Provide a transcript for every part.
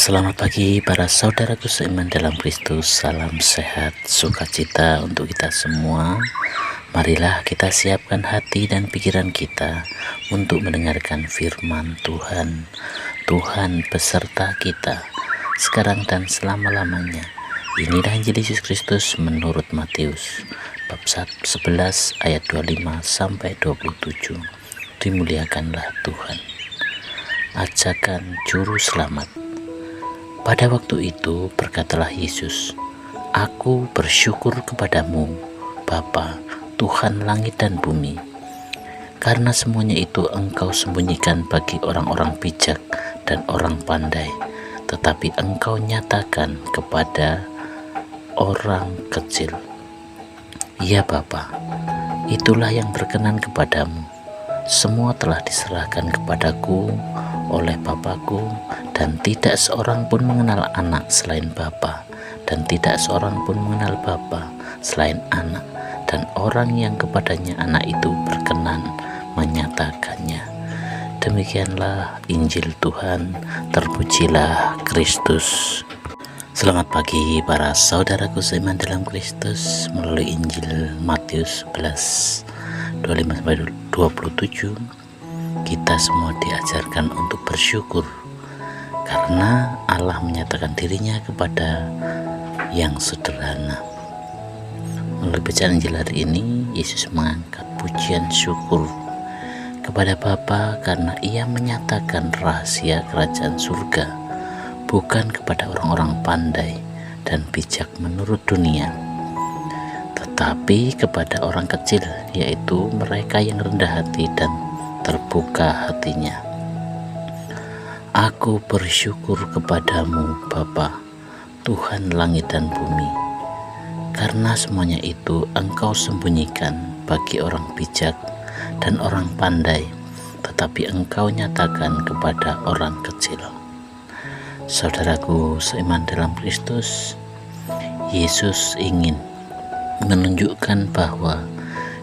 Selamat pagi para saudaraku seiman dalam Kristus. Salam sehat, sukacita untuk kita semua. Marilah kita siapkan hati dan pikiran kita untuk mendengarkan firman Tuhan. Tuhan beserta kita sekarang dan selama-lamanya. Inilah Injil Yesus Kristus menurut Matius bab 11 ayat 25 sampai 27. Dimuliakanlah Tuhan. Ajakan juru selamat. Pada waktu itu berkatalah Yesus, "Aku bersyukur kepadamu, Bapa, Tuhan langit dan bumi, karena semuanya itu Engkau sembunyikan bagi orang-orang bijak dan orang pandai, tetapi Engkau nyatakan kepada orang kecil. Ya Bapa, itulah yang berkenan kepadamu. Semua telah diserahkan kepadaku oleh Bapakku, dan tidak seorang pun mengenal anak selain Bapa, dan tidak seorang pun mengenal Bapa selain anak, dan orang yang kepadanya anak itu berkenan menyatakannya." Demikianlah Injil Tuhan, terpujilah Kristus. Selamat pagi para saudaraku seiman dalam Kristus. Melalui Injil Matius 11 25-27 kita semua diajarkan untuk bersyukur karena Allah menyatakan dirinya kepada yang sederhana. Melalui bacaan Injil hari ini, Yesus mengangkat pujian syukur kepada Bapa karena Ia menyatakan rahasia kerajaan surga bukan kepada orang-orang pandai dan bijak menurut dunia, tetapi kepada orang kecil, yaitu mereka yang rendah hati dan terbuka hatinya. "Aku bersyukur kepadamu, Bapa, Tuhan langit dan bumi, karena semuanya itu Engkau sembunyikan bagi orang bijak dan orang pandai, tetapi Engkau nyatakan kepada orang kecil." Saudaraku seiman dalam Kristus, Yesus ingin menunjukkan bahwa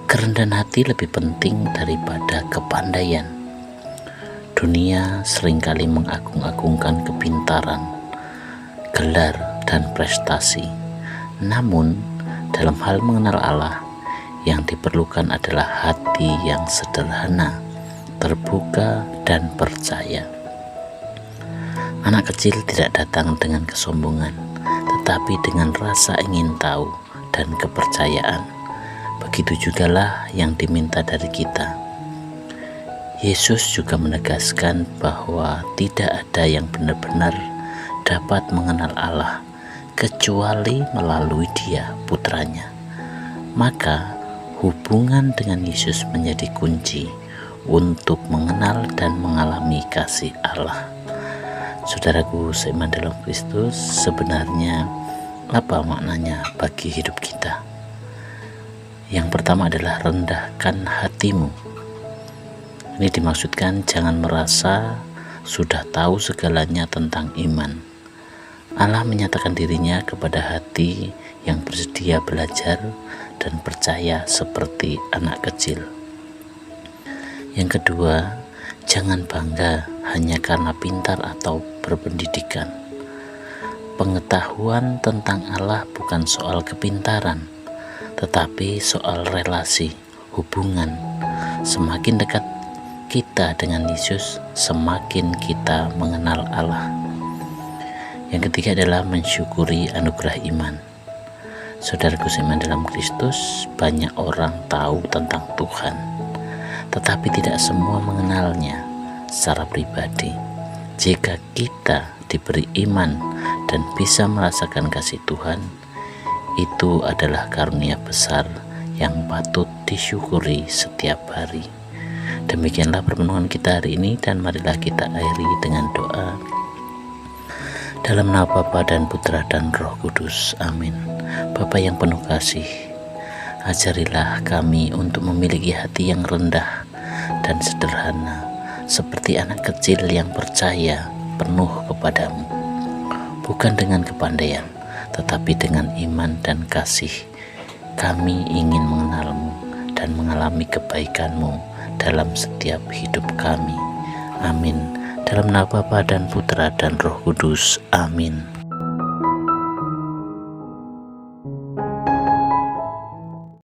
kerendahan hati lebih penting daripada kepandaian. Dunia seringkali mengagung-agungkan kepintaran, gelar, dan prestasi. Namun, dalam hal mengenal Allah, yang diperlukan adalah hati yang sederhana, terbuka, dan percaya. Anak kecil tidak datang dengan kesombongan, tetapi dengan rasa ingin tahu dan kepercayaan. Begitu jugalah yang diminta dari kita. Yesus juga menegaskan bahwa tidak ada yang benar-benar dapat mengenal Allah kecuali melalui Dia, putranya. Maka hubungan dengan Yesus menjadi kunci untuk mengenal dan mengalami kasih Allah. Saudaraku seiman dalam Kristus, sebenarnya apa maknanya bagi hidup kita? Yang pertama adalah rendahkan hatimu. Ini dimaksudkan jangan merasa sudah tahu segalanya tentang iman. Allah menyatakan dirinya kepada hati yang bersedia belajar dan percaya seperti anak kecil. Yang kedua, jangan bangga hanya karena pintar atau berpendidikan. Pengetahuan tentang Allah bukan soal kepintaran, tetapi soal relasi, hubungan. Semakin dekat kita dengan Yesus, semakin kita mengenal Allah. Yang ketiga adalah mensyukuri anugerah iman. Saudaraku seiman dalam Kristus, banyak orang tahu tentang Tuhan, tetapi tidak semua mengenalnya secara pribadi. Jika kita diberi iman dan bisa merasakan kasih Tuhan, itu adalah karunia besar yang patut disyukuri setiap hari. Demikianlah permenungan kita hari ini, dan marilah kita akhiri dengan doa. Dalam nama Bapa dan Putra dan Roh Kudus, amin. Bapa yang penuh kasih, ajarilah kami untuk memiliki hati yang rendah dan sederhana, seperti anak kecil yang percaya penuh kepadamu, bukan dengan kepandaian, tetapi dengan iman dan kasih. Kami ingin mengenalmu dan mengalami kebaikanmu dalam setiap hidup kami. Amin. Dalam nama Bapa dan Putra dan Roh Kudus. Amin.